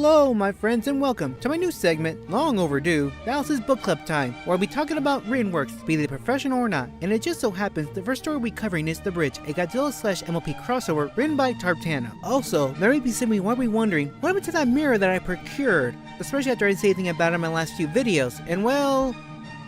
Hello my friends and welcome to my new segment, long overdue, Dallas's Book Club Time, where I'll be talking about written works, be they professional or not, and it just so happens the first story we'll be covering is The Bridge, a Godzilla/MLP crossover written by Tartano. Also, there may be somebody who might be wondering, what happened to that mirror that I procured? Especially after I didn't say anything about it in my last few videos, and well,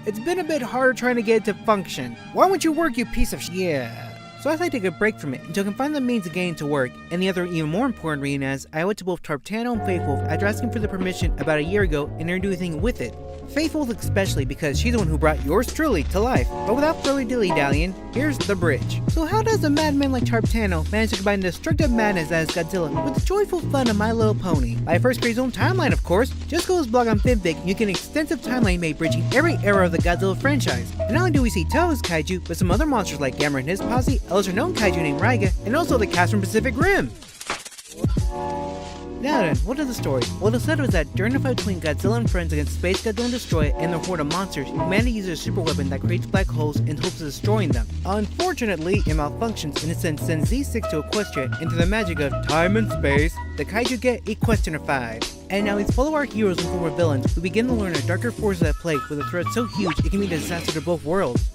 it's been a bit harder trying to get it to function. Why won't you work, you piece of yeah. So as I take a break from it until I can find the means of getting to work, and the other even more important reason is I owe it to both Tartano and Faithful after asking for the permission about a year ago and they're doing anything with it. Faithful especially because she's the one who brought yours truly to life. But without further dilly-dallying, here's The Bridge. So how does a madman like Tartano manage to combine the destructive madness that is Godzilla with the joyful fun of My Little Pony? By first create his own timeline of course. Just go to his blog on Fanfic and you get an extensive timeline made bridging every era of the Godzilla franchise. And not only do we see Toa's Kaiju, but some other monsters like Gamera and his posse, a lesser-known Kaiju named Raiga, and also the cast from Pacific Rim. Now then, what is the story? Well, the setup is that during the fight between Godzilla and friends against Space Godzilla and Destroyer and the horde of monsters, humanity uses a super weapon that creates black holes in hopes of destroying them. Unfortunately, it malfunctions and it sends Z6 to Equestria into the magic of time and space. The Kaiju get Equestrianified. And now these follow our heroes and former villains who begin to learn the darker forces at play with a threat so huge it can be a disaster to both worlds.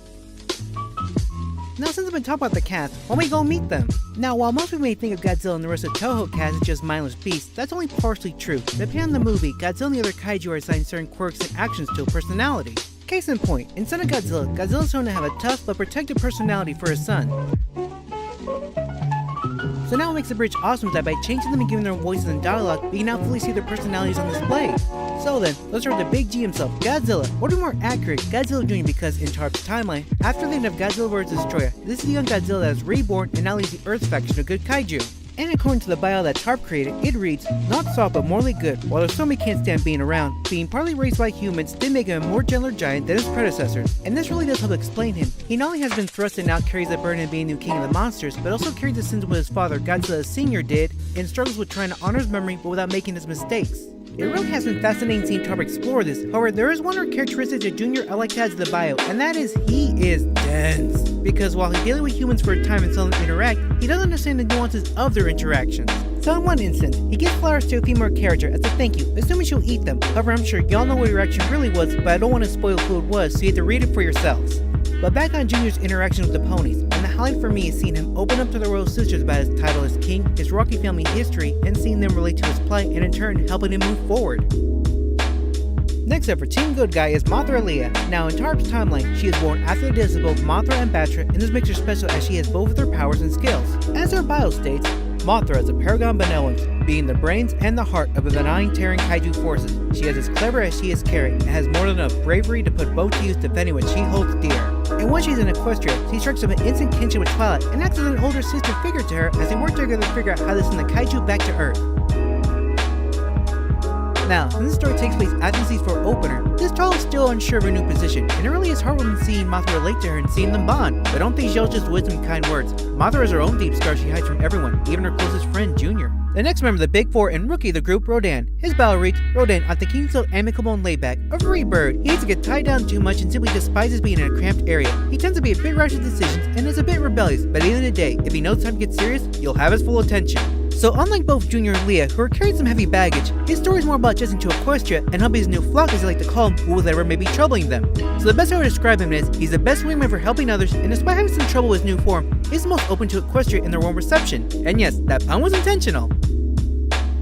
Now since I've been talking about the cast, why don't we go meet them? Now while most people may think of Godzilla and the rest of the Toho cast as just mindless beasts, that's only partially true. Depending on the movie, Godzilla and the other Kaiju are assigned certain quirks and actions to a personality. Case in point, in Son of Godzilla, Godzilla's shown to have a tough but protective personality for his son. So now what makes The Bridge awesome is that by changing them and giving them voices and dialogue, we can now fully see their personalities on display. So then, let's start with the big G himself, Godzilla. Or to be more accurate, Godzilla Jr. because in Tarp's timeline, after the end of Godzilla vs. Destroyer, this is the young Godzilla that is reborn and now leads the Earth faction of good Kaiju. And according to the bio that Tarp created, it reads, not soft but morally good, while there's some he can't stand being around, being partly raised by humans did make him a more gentler giant than his predecessors. And this really does help explain him. He not only has been thrust and now carries the burden of being new king of the monsters, but also carries the sins of what his father, Godzilla Sr. did, and struggles with trying to honor his memory but without making his mistakes. It really has been fascinating seeing Tarp explore this. However, there is one characteristic that Junior I like to add to the bio, and that is he is dense. Because while he's dealing with humans for a time and seldom interact, he doesn't understand the nuances of their interactions. So in one instance, he gives flowers to a female character as a thank you, assuming she'll eat them. However, I'm sure y'all know what her reaction really was, but I don't want to spoil who it was, so you have to read it for yourselves. But back on Junior's interactions with the ponies, and the highlight for me is seeing him open up to the royal sisters about his title as king, his rocky family history, and seeing them relate to his plight and in turn helping him move forward. Next up for Team Good Guy is Mothra Leah. Now in Tarp's timeline, she is born after the deaths of both Mothra and Batra, and this makes her special as she has both of their powers and skills. As her bio states, Mothra is a paragon of benevolence, being the brains and the heart of the benign tearing Kaiju forces. She is as clever as she is caring, and has more than enough bravery to put both to use defending what she holds dear. And once she's in Equestria, she strikes up an instant kinship with Twilight and acts as an older sister figure to her as they work together to figure out how to send the Kaiju back to Earth. Now, since this story takes place after the season 4 opener, this child is still unsure of her new position, and it really is heartwarming seeing Mothra relate to her and seeing them bond. But don't think she'll just wisdom and kind words. Mothra has her own deep scars she hides from everyone, even her closest friend, Junior. The next member of the Big Four and rookie of the group, Rodan. His bio reads, Rodan, I think he's so amicable and laid back, a free bird. He hates to get tied down too much and simply despises being in a cramped area. He tends to be a bit rash with decisions and is a bit rebellious, but at the end of the day, if he knows time to get serious, you'll have his full attention. So unlike both Junior and Leah, who are carrying some heavy baggage, his story is more about adjusting to Equestria and helping his new flock, as they like to call him, with whatever may be troubling them. So the best way to describe him is, he's the best wingman for helping others, and despite having some trouble with his new form, he's the most open to Equestria and their warm reception. And yes, that pun was intentional.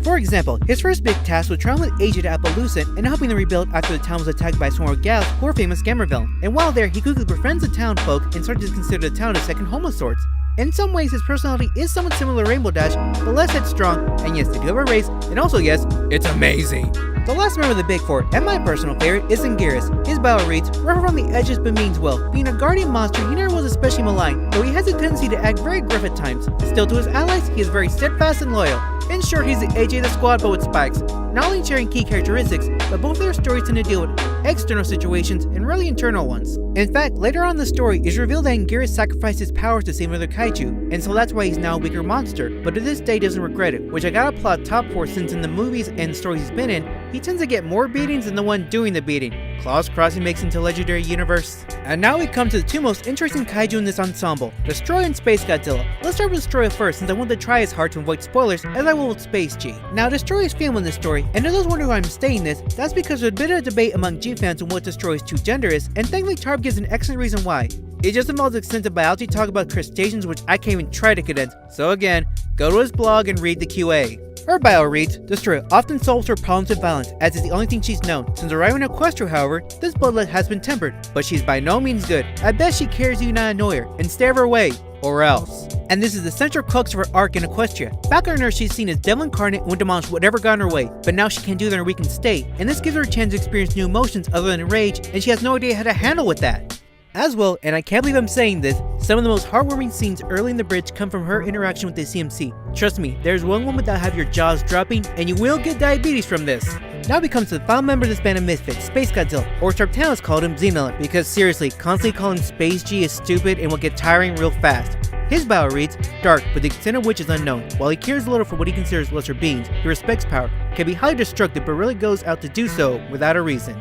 For example, his first big task was traveling with Asia to Appaloosa and helping them rebuild after the town was attacked by a swarm of gals who were famous Gamera villain. And while there, he quickly befriends the town folk and started to consider the town a second home of sorts. In some ways, his personality is somewhat similar to Rainbow Dash, but less headstrong, and yes, they do have a race, and also yes, it's amazing. The last member of the Big Four, and my personal favorite, is Anguirus. His bio reads, rough around the edges but means well. Being a guardian monster, he never was especially maligned, though he has a tendency to act very gruff at times. Still to his allies, he is very steadfast and loyal. In short, he's the AJ of the squad but with spikes. Not only sharing key characteristics, but both their stories tend to deal with external situations and really internal ones. In fact, later on in the story, it is revealed that Anguirus sacrificed his powers to save another Kaiju, and so that's why he's now a weaker monster, but to this day doesn't regret it, which I gotta applaud Top for since in the movies and stories he's been in, he tends to get more beatings than the one doing the beating. claws crossing makes into a legendary universe. And now we come to the two most interesting kaiju in this ensemble, Destroyer and Space Godzilla. Let's start with Destroyer first, since I want to try as hard to avoid spoilers as I will with Space G. Now Destroyer is female in this story, and to those wondering why I'm saying this, that's because there's a bit of a debate among G fans on what Destroyer's true gender is, and thankfully Tarb gives an excellent reason why. It just involves extensive biology talk about crustaceans, which I can't even try to condense, so again, go to his blog and read the QA. Her bio reads, Destroyer often solves her problems with violence, as is the only thing she's known. Since arriving at Equestria, however, this bloodlet has been tempered, but she's by no means good. At best she cares you not annoy her, and stay of her way, or else. And this is the central crux of her arc in Equestria. Back on Earth, she's seen as devil incarnate and would demolish whatever got in her way, but now she can't do that in her weakened state, and this gives her a chance to experience new emotions other than rage, and she has no idea how to handle with that. As well, and I can't believe I'm saying this, some of the most heartwarming scenes early in the bridge come from her interaction with the CMC. Trust me, there's one moment that'll have your jaws dropping, and you will get diabetes from this. Now we come to the final member of this band of misfits, Space Godzilla, or Sharptanas called him Xenon, because seriously, constantly calling Space G is stupid and will get tiring real fast. His bio reads, dark, but the extent of which is unknown. While he cares a little for what he considers lesser beings, he respects power, can be highly destructive, but really goes out to do so without a reason.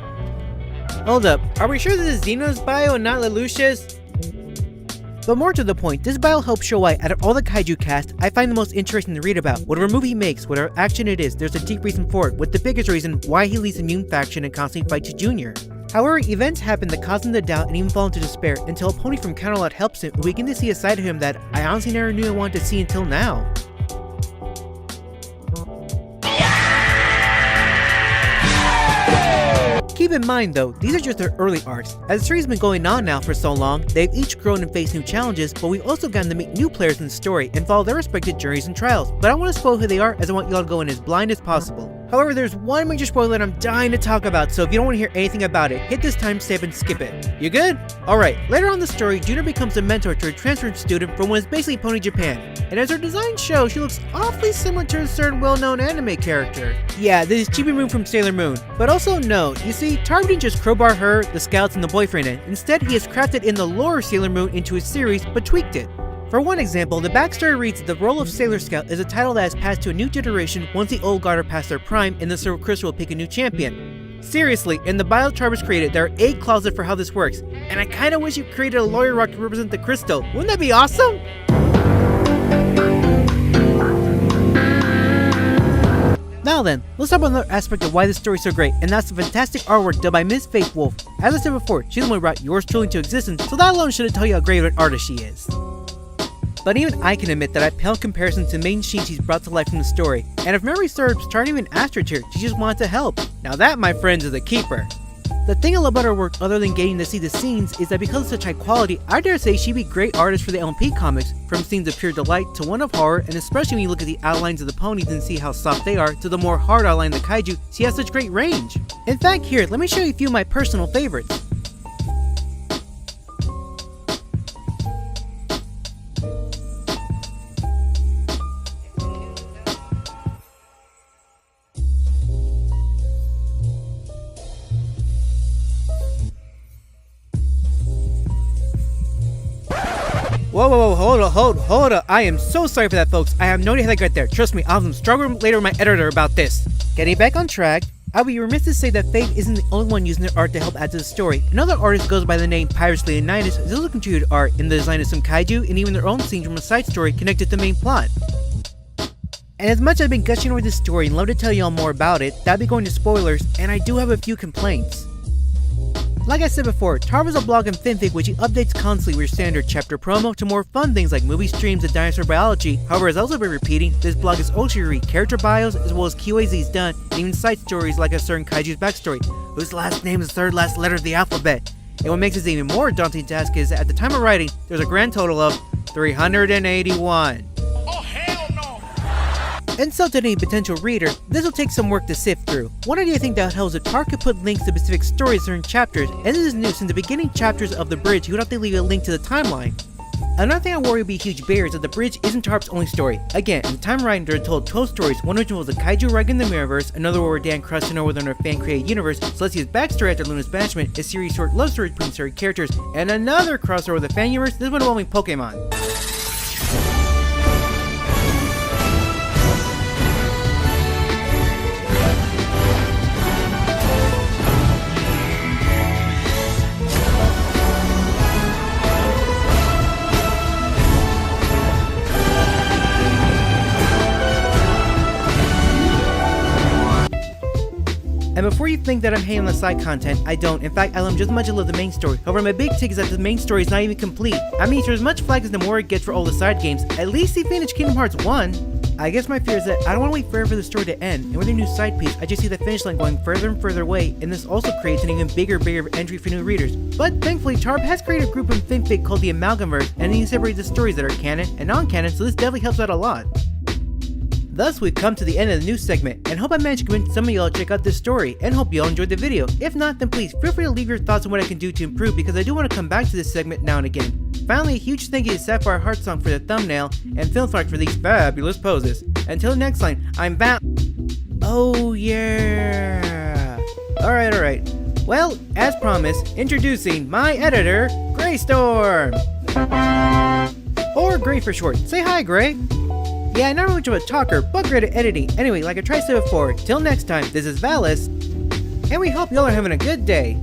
Hold up, are we sure this is Xeno's bio and not Lelouch's? But more to the point, this bio helps show why, out of all the kaiju cast, I find the most interesting to read about. Whatever movie he makes, whatever action it is, there's a deep reason for it, with the biggest reason why he leads the mutant faction and constantly fights Junior. However, events happen that cause him to doubt and even fall into despair until a pony from Counterlot helps him, and we begin to see a side of him that I honestly never knew I wanted to see until now. Keep in mind though, these are just their early arcs. As the series has been going on now for so long, they've each grown and faced new challenges, but we've also gotten to meet new players in the story and follow their respective journeys and trials. But I don't want to spoil who they are, as I want y'all to go in as blind as possible. However, there's one major spoiler that I'm dying to talk about, so if you don't want to hear anything about it, hit this timestamp and skip it. You good? Alright, later on in the story, Junior becomes a mentor to a transferred student from what is basically Pony Japan. And as her design shows, she looks awfully similar to a certain well-known anime character. Yeah, this is Chibi Moon from Sailor Moon. But also note, you see, Tarb didn't just crowbar her, the scouts, and the boyfriend in. Instead, he has crafted in the lore of Sailor Moon into his series, but tweaked it. For one example, the backstory reads that the role of Sailor Scout is a title that is passed to a new generation once the old guard are past their prime and the Silver Crystal will pick a new champion. Seriously, in the bio Tarb was created, there are 8 clauses for how this works, and I kinda wish you created a lawyer rock to represent the crystal. Wouldn't that be awesome? Now then, let's talk about another aspect of why this story is so great, and that's the fantastic artwork done by Ms. Faith Wolf. As I said before, she's the one who brought yours truly into existence, so that alone should tell you how great of an artist she is. But even I can admit that I pale in comparison to the main scene she's brought to life from the story, and if memory serves, Tarn even asked her to, she just wanted to help. Now that, my friends, is a keeper. The thing I love about her work, other than getting to see the scenes, is that because of such high quality, I dare say she'd be a great artist for the LMP comics, from scenes of pure delight to one of horror, and especially when you look at the outlines of the ponies and see how soft they are, to the more hard outline of the kaiju, she has such great range. In fact, here, let me show you a few of my personal favorites. Whoa, hold up. I am so sorry for that, folks. I have no idea how that got there. Trust me, I'll have some struggle later with my editor about this. Getting back on track, I would be remiss to say that Faith isn't the only one using their art to help add to the story. Another artist goes by the name Pyrus Leonidas has also contributed art in the design of some kaiju and even their own scenes from a side story connected to the main plot. And as much as I've been gushing over this story and love to tell y'all more about it, that'd be going to spoilers, and I do have a few complaints. Like I said before, Tarb is a blog and fanfic which he updates constantly with your standard chapter promo to more fun things like movie streams and dinosaur biology. However, as I've also been repeating, this blog is also read character bios as well as QAs he's done, and even side stories like a certain kaiju's backstory, whose last name is the third last letter of the alphabet. And what makes this even more daunting task is that at the time of writing, there's a grand total of 381. And so to any potential reader, this will take some work to sift through. One idea I think that helps is that Tarb could put links to specific stories during chapters, and this is new since the beginning chapters of the bridge you would have to leave a link to the timeline. Another thing I worry would be a huge barrier is that the bridge isn't Tarb's only story. Again, in the time of writing there are told 12 stories, one of which was a kaiju rig in the Mirrorverse, another where Dan crushed her within her fan-created universe, Celestia's backstory after Luna's banishment, a series short love story between certain characters, and another crossover with the fan universe, this one involving Pokemon. before you think that I'm hating on the side content, I don't. In fact, I love just as much as I love the main story. However, my big take is that the main story is not even complete. I mean, there's as much flag as the more it gets for all the side games. At least he finished Kingdom Hearts 1. I guess my fear is that I don't want to wait forever for the story to end, and with a new side piece, I just see the finish line going further and further away, and this also creates an even bigger entry for new readers. But thankfully, Tarb has created a group in FinFic called the Amalgamverse, and he separates the stories that are canon and non-canon, so this definitely helps out a lot. Thus, we've come to the end of the news segment, and hope I managed to convince some of y'all to check out this story, and hope y'all enjoyed the video. If not, then please feel free to leave your thoughts on what I can do to improve, because I do want to come back to this segment now and again. Finally, a huge thank you to Sapphire Heartsong for the thumbnail, and Filmflex for these fabulous poses. Until next time, I'm Oh yeah! Alright. Well, as promised, introducing my editor, Greystorm! Or Gray for short. Say hi, Gray! Yeah, I'm not much of a talker, but great at editing. Anyway, like I tried to say before, till next time, this is Valis, and we hope y'all are having a good day.